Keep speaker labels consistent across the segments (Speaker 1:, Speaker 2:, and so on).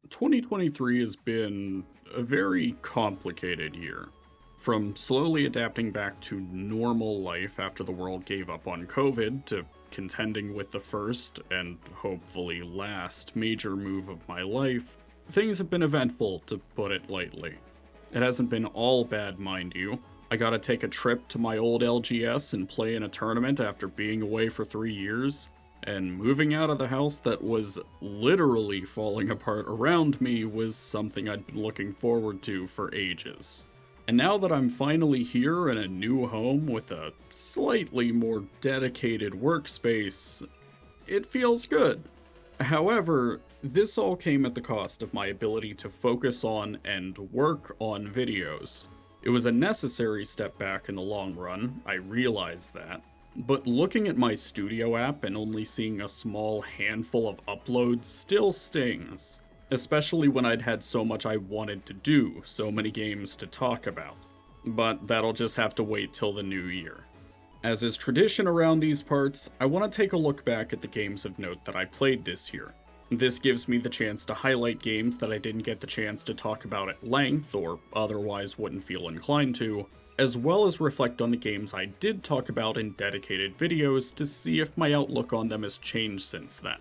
Speaker 1: 2023 has been a very complicated year. From slowly adapting back to normal life after the world gave up on COVID, to contending with the first, and hopefully last, major move of my life, things have been eventful, to put it lightly. It hasn't been all bad, mind you. I gotta take a trip to my old LGS and play in a tournament after being away for 3 years. And moving out of the house that was literally falling apart around me was something I'd been looking forward to for ages. And now that I'm finally here in a new home with a slightly more dedicated workspace, it feels good. However, this all came at the cost of my ability to focus on and work on videos. It was a necessary step back in the long run, I realize that. But looking at my studio app and only seeing a small handful of uploads still stings. Especially when I'd had so much I wanted to do, so many games to talk about. But that'll just have to wait till the new year. As is tradition around these parts, I want to take a look back at the games of note that I played this year. This gives me the chance to highlight games that I didn't get the chance to talk about at length, or otherwise wouldn't feel inclined to, as well as reflect on the games I did talk about in dedicated videos to see if my outlook on them has changed since then.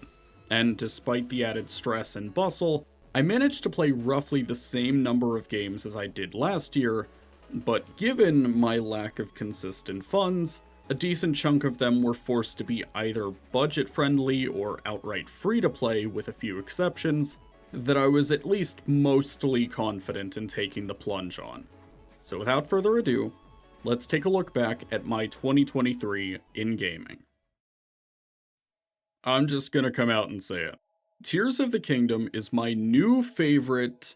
Speaker 1: And despite the added stress and bustle, I managed to play roughly the same number of games as I did last year, but given my lack of consistent funds, a decent chunk of them were forced to be either budget-friendly or outright free-to-play with a few exceptions, that I was at least mostly confident in taking the plunge on. So without further ado, let's take a look back at my 2023 in gaming. I'm just gonna come out and say it. Tears of the Kingdom is my new favorite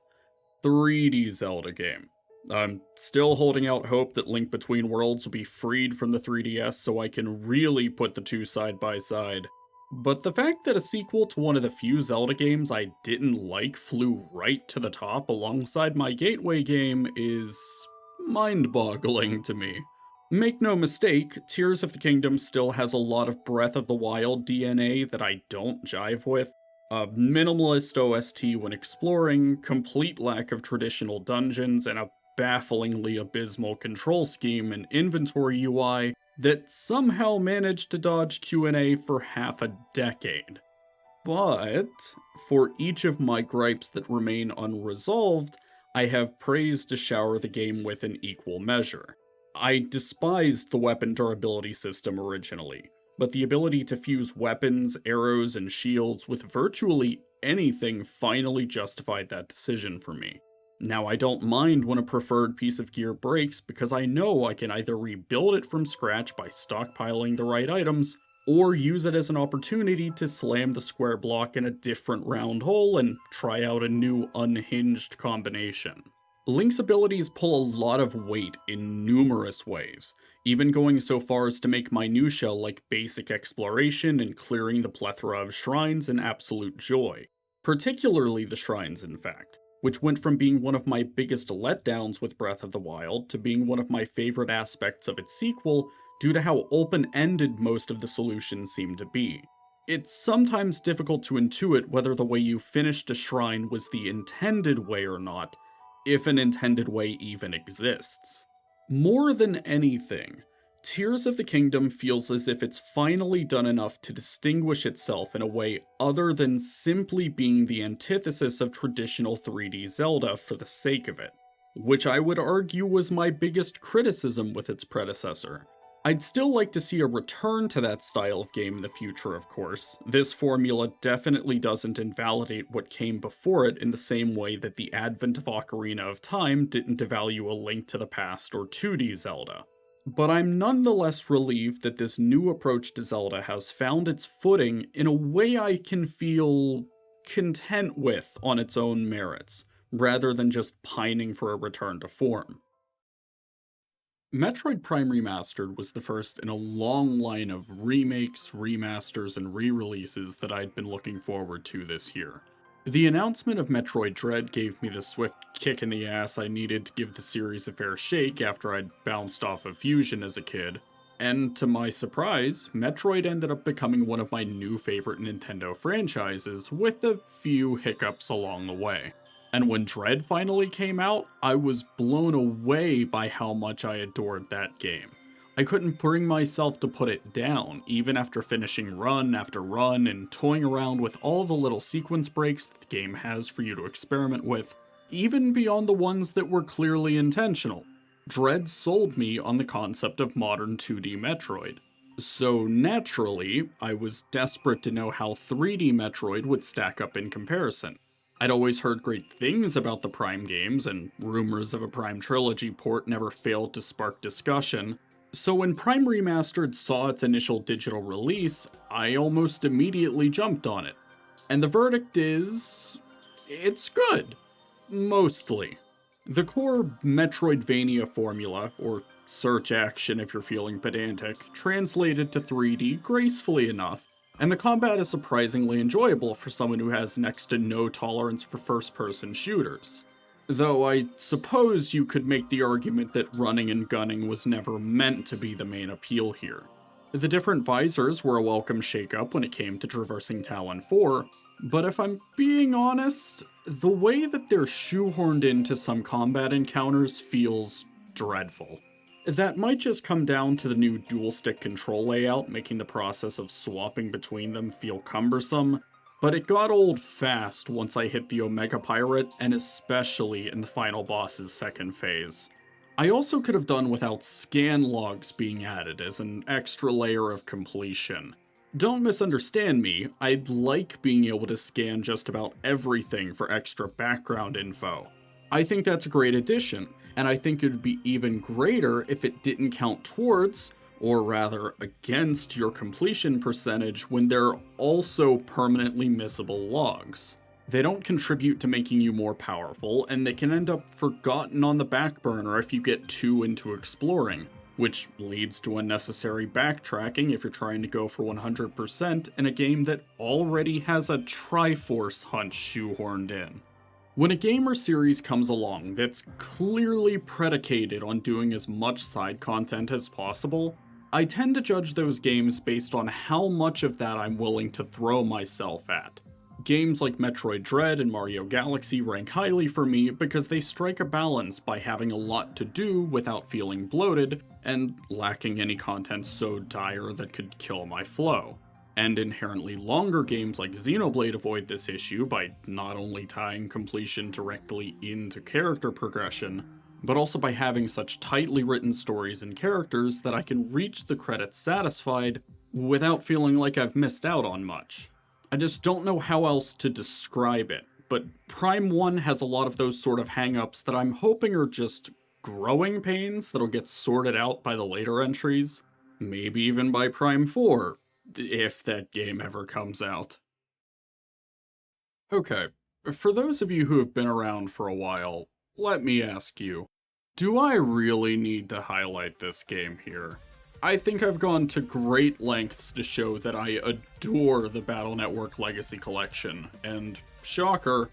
Speaker 1: 3D Zelda game. I'm still holding out hope that Link Between Worlds will be freed from the 3DS so I can really put the two side by side. But the fact that a sequel to one of the few Zelda games I didn't like flew right to the top alongside my gateway game is mind-boggling to me. Make no mistake, Tears of the Kingdom still has a lot of Breath of the Wild DNA that I don't jive with. A minimalist OST when exploring, complete lack of traditional dungeons, and a bafflingly abysmal control scheme and inventory UI that somehow managed to dodge Q&A for half a decade. But for each of my gripes that remain unresolved, I have praise to shower the game with in equal measure. I despised the weapon durability system originally, but the ability to fuse weapons, arrows, and shields with virtually anything finally justified that decision for me. Now I don't mind when a preferred piece of gear breaks because I know I can either rebuild it from scratch by stockpiling the right items, or use it as an opportunity to slam the square block in a different round hole and try out a new unhinged combination. Link's abilities pull a lot of weight in numerous ways, even going so far as to make minutia like basic exploration and clearing the plethora of shrines an absolute joy. Particularly the shrines, in fact, which went from being one of my biggest letdowns with Breath of the Wild to being one of my favorite aspects of its sequel due to how open-ended most of the solutions seem to be. It's sometimes difficult to intuit whether the way you finished a shrine was the intended way or not, if an intended way even exists. More than anything, Tears of the Kingdom feels as if it's finally done enough to distinguish itself in a way other than simply being the antithesis of traditional 3D Zelda for the sake of it, which I would argue was my biggest criticism with its predecessor. I'd still like to see a return to that style of game in the future, of course. This formula definitely doesn't invalidate what came before it in the same way that the advent of Ocarina of Time didn't devalue A Link to the Past or 2D Zelda. But I'm nonetheless relieved that this new approach to Zelda has found its footing in a way I can feel content with on its own merits, rather than just pining for a return to form. Metroid Prime Remastered was the first in a long line of remakes, remasters, and re-releases that I'd been looking forward to this year. The announcement of Metroid Dread gave me the swift kick in the ass I needed to give the series a fair shake after I'd bounced off of Fusion as a kid, And to my surprise, Metroid ended up becoming one of my new favorite Nintendo franchises, with a few hiccups along the way. And when Dread finally came out, I was blown away by how much I adored that game. I couldn't bring myself to put it down, even after finishing run after run and toying around with all the little sequence breaks that the game has for you to experiment with, even beyond the ones that were clearly intentional. Dread sold me on the concept of modern 2D Metroid. So naturally, I was desperate to know how 3D Metroid would stack up in comparison. I'd always heard great things about the Prime games, and rumors of a Prime Trilogy port never failed to spark discussion. So when Prime Remastered saw its initial digital release, I almost immediately jumped on it. And the verdict is, it's good. Mostly. The core Metroidvania formula, or search action if you're feeling pedantic, translated to 3D gracefully enough, and the combat is surprisingly enjoyable for someone who has next to no tolerance for first-person shooters. Though I suppose you could make the argument that running and gunning was never meant to be the main appeal here. The different visors were a welcome shakeup when it came to traversing Talon 4, but if I'm being honest, the way that they're shoehorned into some combat encounters feels dreadful. That might just come down to the new dual-stick control layout, making the process of swapping between them feel cumbersome, but it got old fast once I hit the Omega Pirate, and especially in the final boss's second phase. I also could have done without scan logs being added as an extra layer of completion. Don't misunderstand me, I'd like being able to scan just about everything for extra background info. I think that's a great addition, and I think it would be even greater if it didn't count towards, or rather against, your completion percentage when there are also permanently missable logs. They don't contribute to making you more powerful, and they can end up forgotten on the back burner if you get too into exploring, which leads to unnecessary backtracking if you're trying to go for 100% in a game that already has a Triforce hunt shoehorned in. When a game or series comes along that's clearly predicated on doing as much side content as possible, I tend to judge those games based on how much of that I'm willing to throw myself at. Games like Metroid Dread and Mario Galaxy rank highly for me because they strike a balance by having a lot to do without feeling bloated, and lacking any content so dire that could kill my flow. And inherently longer games like Xenoblade avoid this issue by not only tying completion directly into character progression, but also by having such tightly written stories and characters that I can reach the credits satisfied without feeling like I've missed out on much. I just don't know how else to describe it, but Prime 1 has a lot of those sort of hang-ups that I'm hoping are just growing pains that'll get sorted out by the later entries, maybe even by Prime 4. If that game ever comes out. Okay, for those of you who have been around for a while, let me ask you, do I really need to highlight this game here? I think I've gone to great lengths to show that I adore the Battle Network Legacy Collection, and shocker,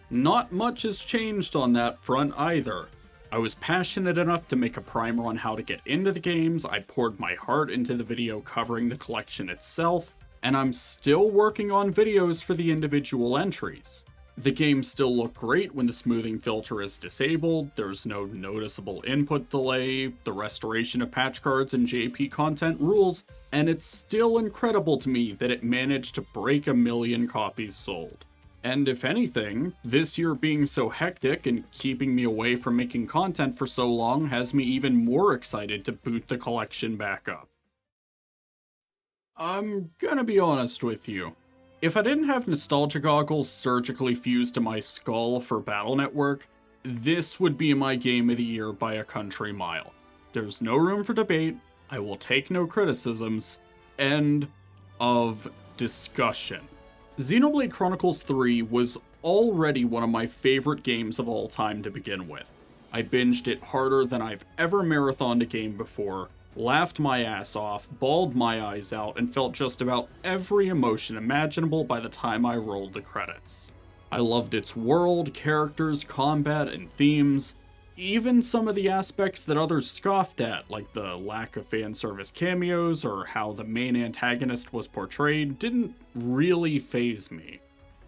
Speaker 1: not much has changed on that front either. I was passionate enough to make a primer on how to get into the games, I poured my heart into the video covering the collection itself, and I'm still working on videos for the individual entries. The games still look great when the smoothing filter is disabled, there's no noticeable input delay, the restoration of patch cards and JP content rules, and it's still incredible to me that it managed to break 1 million copies sold. And if anything, this year being so hectic and keeping me away from making content for so long has me even more excited to boot the collection back up. I'm gonna be honest with you. If I didn't have nostalgia goggles surgically fused to my skull for Battle Network, this would be my game of the year by a country mile. There's no room for debate, I will take no criticisms. End of discussion. Xenoblade Chronicles 3 was already one of my favorite games of all time to begin with. I binged it harder than I've ever marathoned a game before, laughed my ass off, bawled my eyes out, and felt just about every emotion imaginable by the time I rolled the credits. I loved its world, characters, combat, and themes. Even some of the aspects that others scoffed at, like the lack of fan service cameos or how the main antagonist was portrayed, didn't really faze me.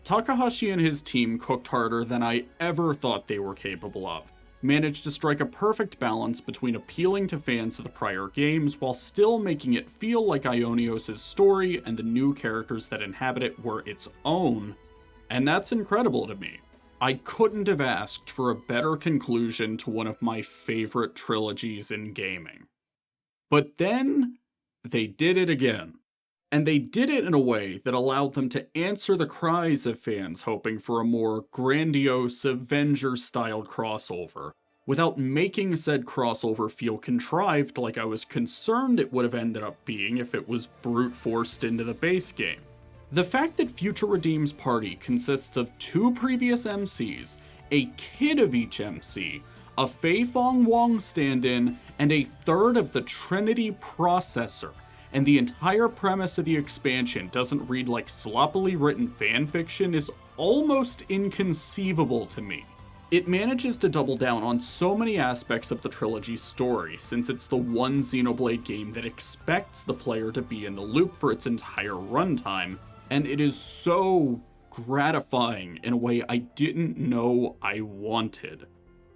Speaker 1: Takahashi and his team cooked harder than I ever thought they were capable of, managed to strike a perfect balance between appealing to fans of the prior games while still making it feel like Ionios' story and the new characters that inhabit it were its own, and that's incredible to me. I couldn't have asked for a better conclusion to one of my favorite trilogies in gaming. But then, they did it again. And they did it in a way that allowed them to answer the cries of fans hoping for a more grandiose Avengers-styled crossover, without making said crossover feel contrived like I was concerned it would have ended up being if it was brute-forced into the base game. The fact that Future Redeem's party consists of 2 previous MCs, a kid of each MC, a Fei Fong Wong stand-in, and a third of the Trinity processor, and the entire premise of the expansion doesn't read like sloppily written fanfiction is almost inconceivable to me. It manages to double down on so many aspects of the trilogy's story, since it's the one Xenoblade game that expects the player to be in the loop for its entire runtime, and it is so gratifying in a way I didn't know I wanted.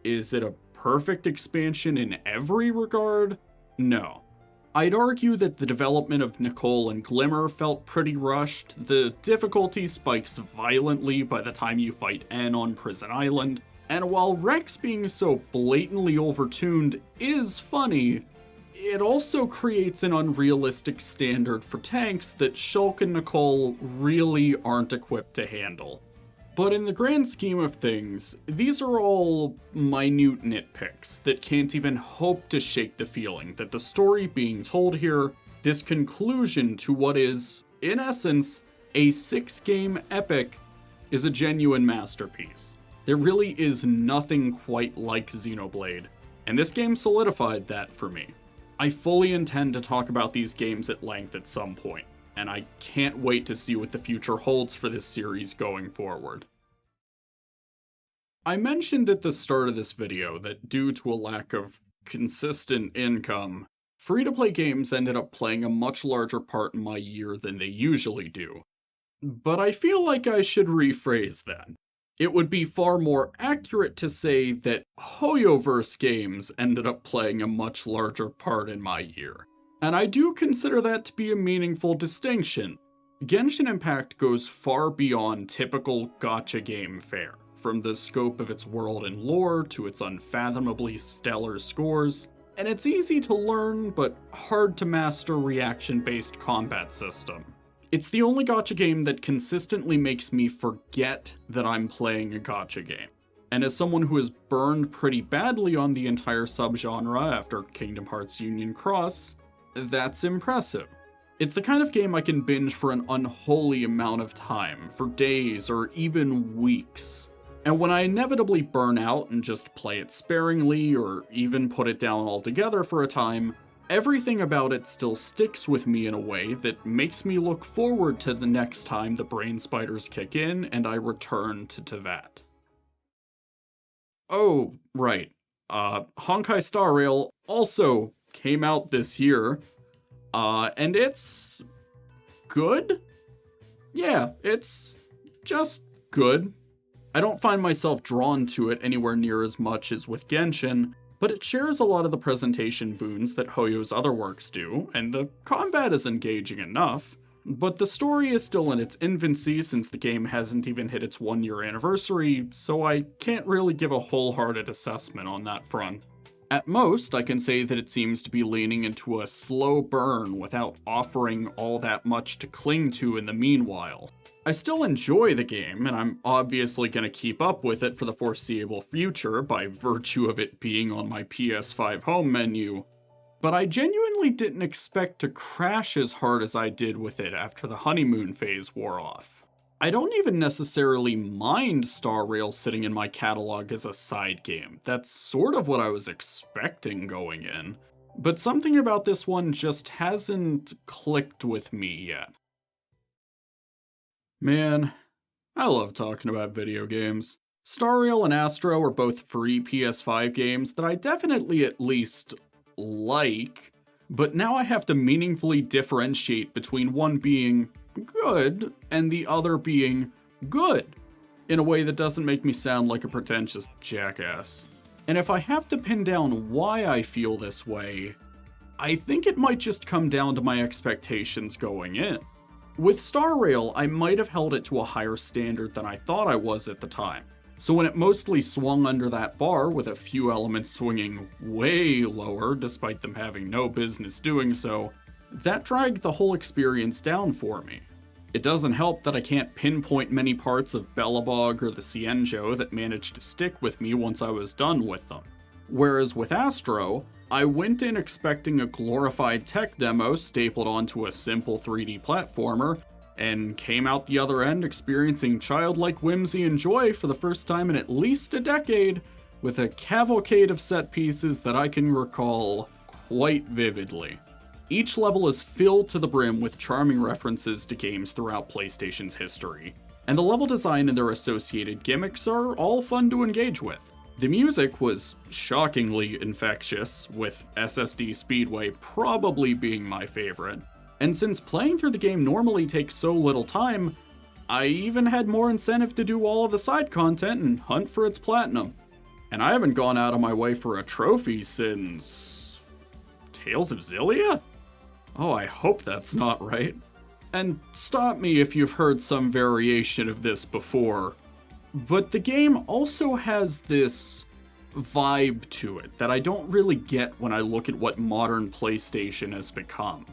Speaker 1: Is it a perfect expansion in every regard? No. I'd argue that the development of Nicole and Glimmer felt pretty rushed. The difficulty spikes violently by the time you fight N on Prison Island, and while Rex being so blatantly overtuned is funny, it also creates an unrealistic standard for tanks that Shulk and Nicole really aren't equipped to handle. But in the grand scheme of things, these are all minute nitpicks that can't even hope to shake the feeling that the story being told here, this conclusion to what is, in essence, a 6-game epic, is a genuine masterpiece. There really is nothing quite like Xenoblade, and this game solidified that for me. I fully intend to talk about these games at length at some point, and I can't wait to see what the future holds for this series going forward. I mentioned at the start of this video that due to a lack of consistent income, free-to-play games ended up playing a much larger part in my year than they usually do. But I feel like I should rephrase that. It would be far more accurate to say that Hoyoverse games ended up playing a much larger part in my year. And I do consider that to be a meaningful distinction. Genshin Impact goes far beyond typical gacha game fare, from the scope of its world and lore to its unfathomably stellar scores, and its easy to learn but hard to master reaction-based combat system. It's the only gacha game that consistently makes me forget that I'm playing a gacha game. And as someone who has burned pretty badly on the entire subgenre after Kingdom Hearts Union Cross, that's impressive. It's the kind of game I can binge for an unholy amount of time, for days or even weeks. And when I inevitably burn out and just play it sparingly or even put it down altogether for a time, everything about it still sticks with me in a way that makes me look forward to the next time the brain spiders kick in and I return to Tevat. Oh, right. Honkai Star Rail also came out this year, and it's good? Yeah, it's just good. I don't find myself drawn to it anywhere near as much as with Genshin, but it shares a lot of the presentation boons that Hoyo's other works do, and the combat is engaging enough. But the story is still in its infancy since the game hasn't even hit its 1-year anniversary, so I can't really give a wholehearted assessment on that front. At most, I can say that it seems to be leaning into a slow burn without offering all that much to cling to in the meanwhile. I still enjoy the game, and I'm obviously going to keep up with it for the foreseeable future by virtue of it being on my PS5 home menu, but I genuinely didn't expect to crash as hard as I did with it after the honeymoon phase wore off. I don't even necessarily mind Star Rail sitting in my catalog as a side game. That's sort of what I was expecting going in, but something about this one just hasn't clicked with me yet. Man, I love talking about video games. Star Rail and Astro are both free PS5 games that I definitely at least like, but now I have to meaningfully differentiate between one being good and the other being good, in a way that doesn't make me sound like a pretentious jackass. And if I have to pin down why I feel this way, I think it might just come down to my expectations going in. With Star Rail, I might have held it to a higher standard than I thought I was at the time. So when it mostly swung under that bar, with a few elements swinging way lower despite them having no business doing so, that dragged the whole experience down for me. It doesn't help that I can't pinpoint many parts of Bellabog or the Cienjo that managed to stick with me once I was done with them. Whereas with Astro, I went in expecting a glorified tech demo stapled onto a simple 3D platformer, and came out the other end experiencing childlike whimsy and joy for the first time in at least a decade, with a cavalcade of set pieces that I can recall quite vividly. Each level is filled to the brim with charming references to games throughout PlayStation's history, and the level design and their associated gimmicks are all fun to engage with. The music was shockingly infectious, with SSD Speedway probably being my favorite. And since playing through the game normally takes so little time, I even had more incentive to do all of the side content and hunt for its platinum. And I haven't gone out of my way for a trophy since... Tales of Xillia? Oh, I hope that's not right. And stop me if you've heard some variation of this before. But the game also has this vibe to it that I don't really get when I look at what modern PlayStation has become.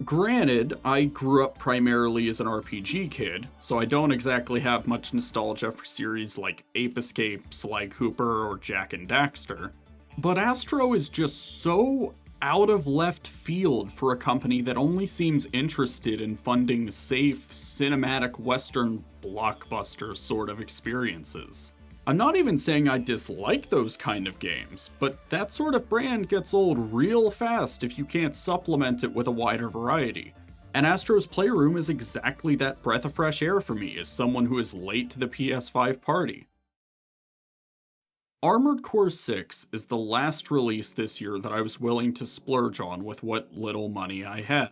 Speaker 1: Granted, I grew up primarily as an RPG kid, so I don't exactly have much nostalgia for series like Ape Escape, Sly Cooper, or Jak and Daxter. But Astro is just so out of left field for a company that only seems interested in funding safe, cinematic Western blockbuster sort of experiences. I'm not even saying I dislike those kind of games, but that sort of brand gets old real fast if you can't supplement it with a wider variety. And Astro's Playroom is exactly that breath of fresh air for me as someone who is late to the PS5 party. Armored Core 6 is the last release this year that I was willing to splurge on with what little money I had.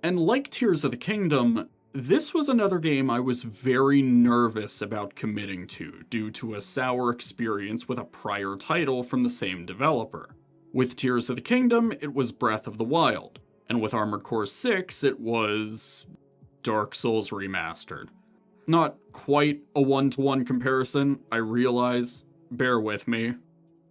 Speaker 1: And like Tears of the Kingdom, this was another game I was very nervous about committing to due to a sour experience with a prior title from the same developer. With Tears of the Kingdom, it was Breath of the Wild, and with Armored Core 6, it was Dark Souls Remastered. Not quite a one-to-one comparison, I realize. Bear with me.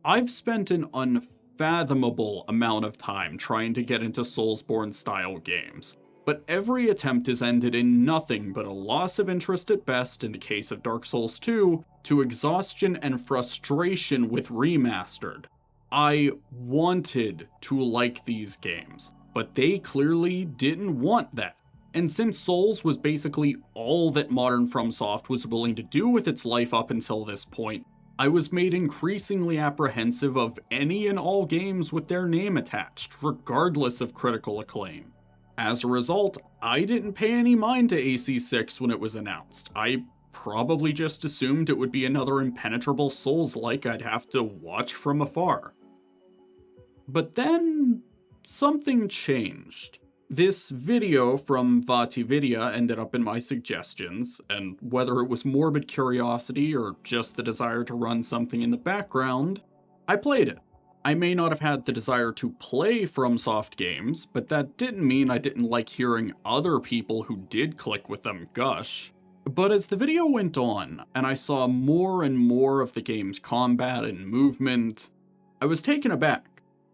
Speaker 1: I've spent an unfathomable amount of time trying to get into Soulsborne-style games, but every attempt has ended in nothing but a loss of interest at best in the case of Dark Souls 2, to exhaustion and frustration with Remastered. I wanted to like these games, but they clearly didn't want that. And since Souls was basically all that modern FromSoft was willing to do with its life up until this point, I was made increasingly apprehensive of any and all games with their name attached, regardless of critical acclaim. As a result, I didn't pay any mind to AC6 when it was announced. I probably just assumed it would be another impenetrable Souls-like I'd have to watch from afar. But then, something changed. This video from VatiVidya ended up in my suggestions, and whether it was morbid curiosity or just the desire to run something in the background, I played it. I may not have had the desire to play FromSoft games, but that didn't mean I didn't like hearing other people who did click with them gush. But as the video went on, and I saw more and more of the game's combat and movement, I was taken aback.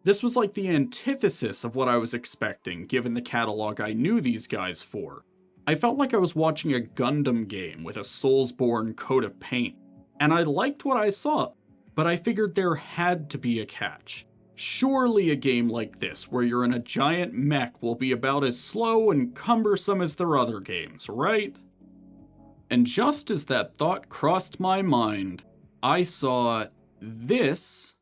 Speaker 1: This was like the antithesis of what I was expecting, given the catalog I knew these guys for. I felt like I was watching a Gundam game with a Soulsborne coat of paint, and I liked what I saw, but I figured there had to be a catch. Surely a game like this, where you're in a giant mech, will be about as slow and cumbersome as their other games, right? And just as that thought crossed my mind, I saw this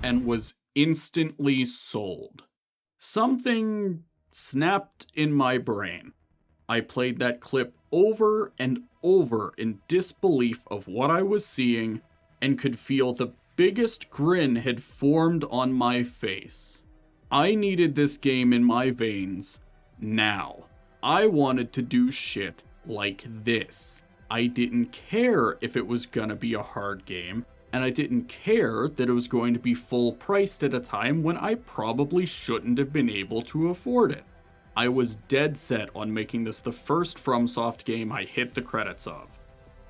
Speaker 1: and was instantly sold. Something snapped in my brain. I played that clip over and over in disbelief of what I was seeing and could feel the biggest grin had formed on my face. I needed this game in my veins now. I wanted to do shit like this. I didn't care if it was gonna be a hard game, and I didn't care that it was going to be full priced at a time when I probably shouldn't have been able to afford it. I was dead set on making this the first FromSoft game I hit the credits of.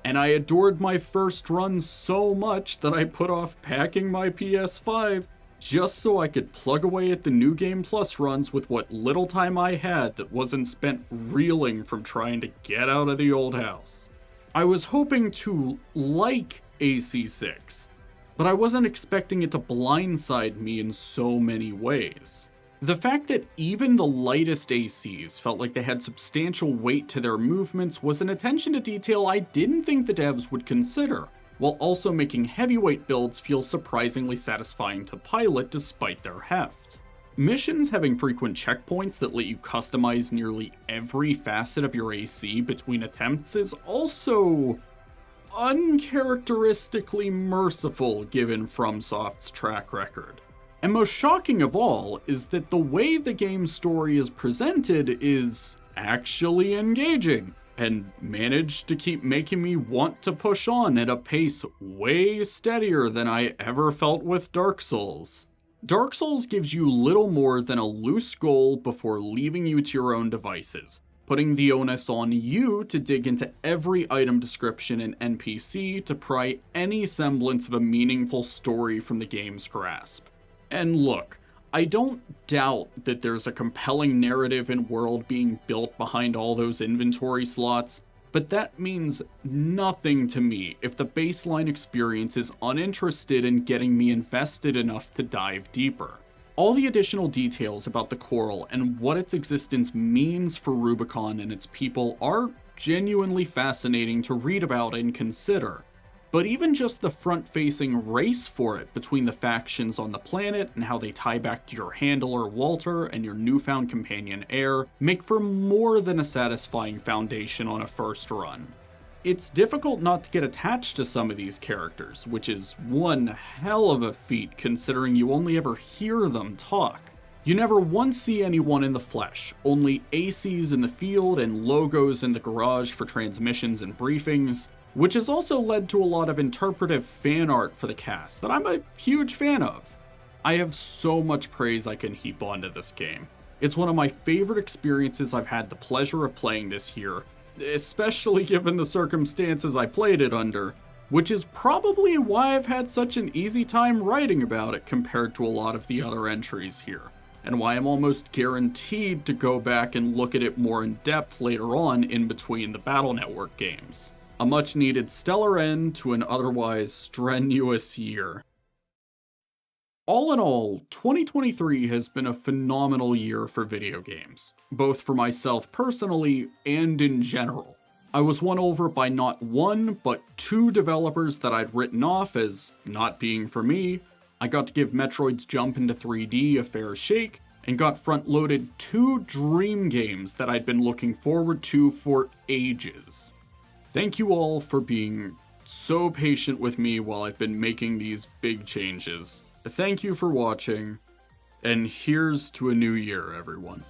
Speaker 1: And I adored my first run so much that I put off packing my PS5 just so I could plug away at the New Game Plus runs with what little time I had that wasn't spent reeling from trying to get out of the old house. I was hoping to like AC6, but I wasn't expecting it to blindside me in so many ways. The fact that even the lightest ACs felt like they had substantial weight to their movements was an attention to detail I didn't think the devs would consider, while also making heavyweight builds feel surprisingly satisfying to pilot despite their heft. Missions having frequent checkpoints that let you customize nearly every facet of your AC between attempts is also uncharacteristically merciful given FromSoft's track record. And most shocking of all is that the way the game's story is presented is actually engaging, and managed to keep making me want to push on at a pace way steadier than I ever felt with Dark Souls. Dark Souls gives you little more than a loose goal before leaving you to your own devices, putting the onus on you to dig into every item description and NPC to pry any semblance of a meaningful story from the game's grasp. And look, I don't doubt that there's a compelling narrative and world being built behind all those inventory slots, but that means nothing to me if the baseline experience is uninterested in getting me invested enough to dive deeper. All the additional details about the Coral and what its existence means for Rubicon and its people are genuinely fascinating to read about and consider. But even just the front-facing race for it between the factions on the planet and how they tie back to your handler Walter and your newfound companion Air make for more than a satisfying foundation on a first run. It's difficult not to get attached to some of these characters, which is one hell of a feat considering you only ever hear them talk. You never once see anyone in the flesh, only ACs in the field and logos in the garage for transmissions and briefings, which has also led to a lot of interpretive fan art for the cast that I'm a huge fan of. I have so much praise I can heap onto this game. It's one of my favorite experiences I've had the pleasure of playing this year, especially given the circumstances I played it under, which is probably why I've had such an easy time writing about it compared to a lot of the other entries here, and why I'm almost guaranteed to go back and look at it more in depth later on in between the Battle Network games. A much needed stellar end to an otherwise strenuous year. All in all, 2023 has been a phenomenal year for video games, both for myself personally and in general. I was won over by not one, but two developers that I'd written off as not being for me. I got to give Metroid's jump into 3D a fair shake, and got front-loaded two dream games that I'd been looking forward to for ages. Thank you all for being so patient with me while I've been making these big changes. Thank you for watching, and here's to a new year, everyone.